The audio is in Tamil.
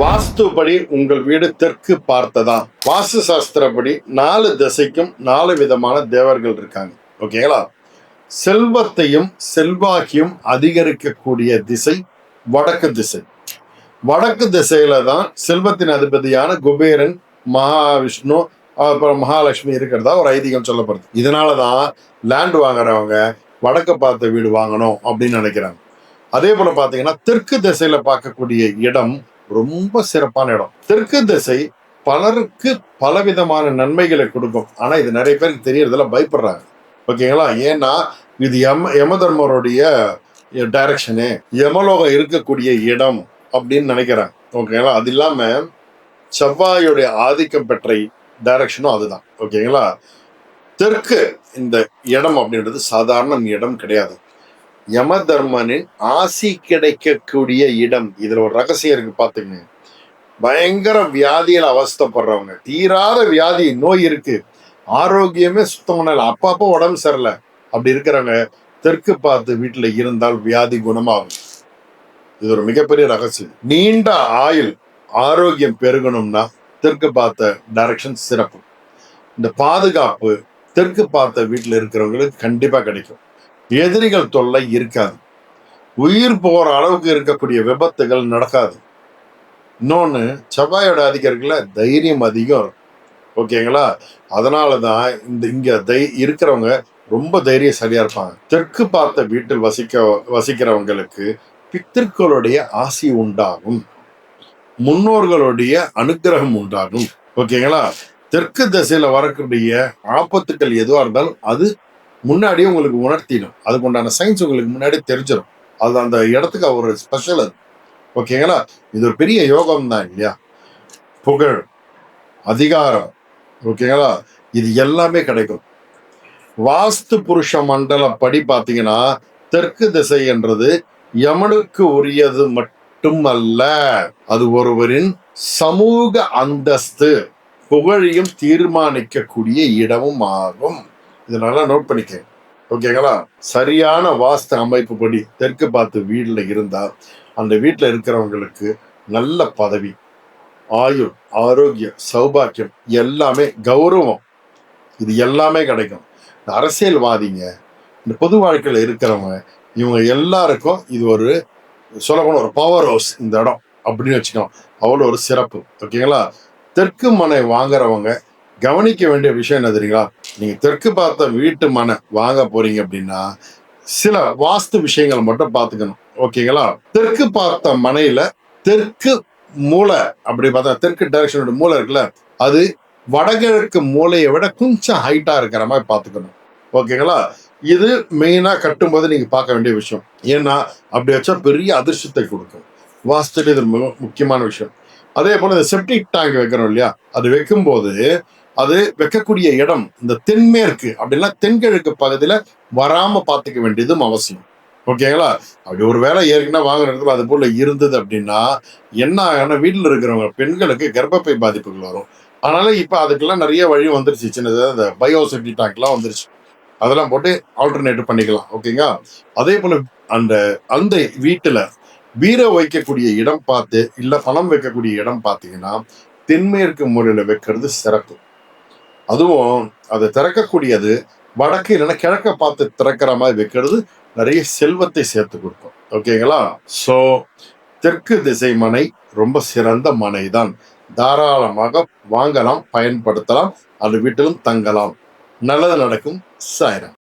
வாஸ்துபடி உங்கள் வீடு தெற்கு பார்த்ததா? வாஸ்து சாஸ்திரப்படி 4 திசைக்கும் 4 விதமான தேவர்கள் இருக்காங்க. ஓகேங்களா? செல்வத்தையும் செல்வாக்கியும் அதிகரிக்கக்கூடிய திசை வடக்கு திசை. வடக்கு திசையில தான் செல்வத்தின் அதிபதியான குபேரன், மகாவிஷ்ணு, அப்புறம் மகாலட்சுமி இருக்கிறதா ஒரு ஐதீகம் சொல்லப்படுது. இதனாலதான் லேண்ட் வாங்குறவங்க வடக்கு பார்த்த வீடு வாங்கணும் அப்படின்னு நினைக்கிறாங்க. அதே போல பாத்தீங்கன்னா தெற்கு திசையில பார்க்கக்கூடிய இடம் ரொம்ப சிறப்பான இடம். தெற்கு திசை பலருக்கு பலவிதமான நன்மைகளை கொடுக்கும். ஆனா இது நிறைய பேருக்கு தெரியறதுல பயப்படுறாங்க. ஓகேங்களா? ஏன்னா இது யமதர்மருடைய டைரக்ஷனு, யமலோகம் இருக்கக்கூடிய இடம் அப்படின்னு நினைக்கிறாங்க. ஓகேங்களா? அது இல்லாம செவ்வாயுடைய ஆதிக்கம் பெற்ற டைரக்ஷனும் அதுதான். ஓகேங்களா? தெற்கு இந்த இடம் அப்படின்றது சாதாரண இடம் கிடையாது. யம தர்மனின் ஆசி கிடைக்கக்கூடிய இடம். இதுல ஒரு ரகசியம் இருக்கு பாத்துங்க. பயங்கர வியாதியில அவஸ்தப்படுறவங்க, தீராத வியாதி நோய் இருக்கு, ஆரோக்கியமே சுத்தமான இல்லை, அப்பப்போ உடம்பு சரியில்லை, அப்படி இருக்கிறவங்க தெற்கு பார்த்து வீட்டுல இருந்தால் வியாதி குணமாகும். இது ஒரு மிகப்பெரிய ரகசியம். நீண்ட ஆயுள் ஆரோக்கியம் பெருகணும்னா தெற்கு பார்த்த டைரக்ஷன் சிறப்பு. இந்த பாதுகாப்பு தெற்கு பார்த்த வீட்டுல இருக்கிறவங்களுக்கு கண்டிப்பா கிடைக்கும். எதிரிகள் தொல்லை இருக்காது. உயிர் போற அளவுக்கு இருக்கக்கூடிய விபத்துகள் நடக்காது. இன்னொன்னு, செவ்வாயோட அதிகாரிகள தைரியம் அதிகம். ஓகேங்களா? அதனாலதான் இங்க இருக்கிறவங்க ரொம்ப தைரியசாலியா இருப்பாங்க. தெற்கு பார்த்த வீட்டில் வசிக்கிறவங்களுக்கு பித்திருக்களுடைய ஆசி உண்டாகும், முன்னோர்களுடைய அனுகிரகம் உண்டாகும். ஓகேங்களா? தெற்கு திசையில வரக்கூடிய ஆபத்துக்கள் எதுவா இருந்தாலும் அது முன்னாடியே உங்களுக்கு உணர்த்திடும். அதுக்கு உண்டான சயின்ஸ் உங்களுக்கு முன்னாடி தெரிஞ்சிடும். அது அந்த இடத்துக்கு ஒரு ஸ்பெஷல் அது. ஓகேங்களா? இது ஒரு பெரிய யோகம் தான் இல்லையா? புகழ், அதிகாரம், ஓகேங்களா, இது எல்லாமே கிடைக்கும். வாஸ்து புருஷ மண்டல படி பார்த்தீங்கன்னா தெற்கு திசை என்றது யமனுக்கு உரியது மட்டுமல்ல, அது ஒருவரின் சமூக அந்தஸ்து, புகழையும் தீர்மானிக்கக்கூடிய இடமும் ஆகும். இதனால நோட் பண்ணிக்க. ஓகேங்களா? சரியான வாஸ்து அமைப்பு படி தெற்கு பார்த்து வீட்டுல இருந்தா அந்த வீட்டுல இருக்கிறவங்களுக்கு நல்ல பதவி, ஆயுள், ஆரோக்கியம், சௌபாக்கியம், எல்லாமே கௌரவம், இது எல்லாமே கிடைக்கும். இந்த அரசியல்வாதிங்க, இந்த பொது வாழ்க்கையில இருக்கிறவங்க, இவங்க எல்லாருக்கும் இது ஒரு சொல்லப்போன ஒரு பவர் ஹவுஸ் இந்த இடம் அப்படின்னு வச்சுக்கோங்க. அவ்வளோ ஒரு சிறப்பு. ஓகேங்களா? தெற்கு மனை வாங்குறவங்க கவனிக்க வேண்டிய விஷயம் என்ன தெரியுங்களா? நீங்க தெற்கு பார்த்த வீட்டு மனை வாங்க போறீங்க அப்படின்னா சில வாஸ்து விஷயங்களை மட்டும் பார்த்துக்கணும். ஓகேங்களா? தெற்கு பார்த்த மனையில தெற்கு மூலை, அப்படி பார்த்தா தெற்கு டைரக்ஷனோட மூலை இருக்குல்ல, அது வடகிழக்கு மூலையை விட கொஞ்சம் ஹைட்டா இருக்கிற மாதிரி பார்த்துக்கணும். ஓகேங்களா? இது மெயினா கட்டும்போது நீங்க பார்க்க வேண்டிய விஷயம். ஏன்னா அப்படி வச்சா பெரிய அதிர்ஷ்டத்தை கொடுக்கும். வாஸ்து இது முக்கியமான விஷயம். அதே போல இந்த செப்டிக் டேங்க் வைக்கிறோம் இல்லையா, அது வைக்கும்போது அது வைக்கக்கூடிய இடம் இந்த தென்மேற்கு அப்படின்னா தென்கிழக்கு பகுதியில வராம பார்த்துக்க வேண்டியதும் அவசியம். ஓகேங்களா? அப்படி ஒரு வேலை ஏற்கனவே வாங்குற இடத்துல அது போல இருந்தது அப்படின்னா என்ன ஆகும்னா வீட்டில் இருக்கிறவங்க பெண்களுக்கு கர்ப்பப்பை பாதிப்புகள் வரும். அதனால இப்ப அதுக்கெல்லாம் நிறைய வழி வந்துருச்சு. சின்னதாக இந்த பயோசெப்டி டேங்க்லாம் வந்துருச்சு. அதெல்லாம் போட்டு ஆல்டர்னேட் பண்ணிக்கலாம். ஓகேங்களா? அதே போல அந்த அந்த வீட்டுல பீரோ வைக்கக்கூடிய இடம் பார்த்து, இல்ல பணம் வைக்கக்கூடிய இடம் பார்த்தீங்கன்னா தென்மேற்கு மூலையில வைக்கிறது சிறப்பு. அதுவும் அதை திறக்கக்கூடியது வடக்கு இல்லைன்னா கிழக்க பார்த்து திறக்கிற மாதிரி வைக்கிறது நிறைய செல்வத்தை சேர்த்து கொடுக்கும். ஓகேங்களா? சோ தெற்கு திசை மனை ரொம்ப சிறந்த மனை தான். தாராளமாக வாங்கலாம், பயன்படுத்தலாம், அது வீட்டிலும் தங்கலாம். நல்லது நடக்கும். சாய்ராம்.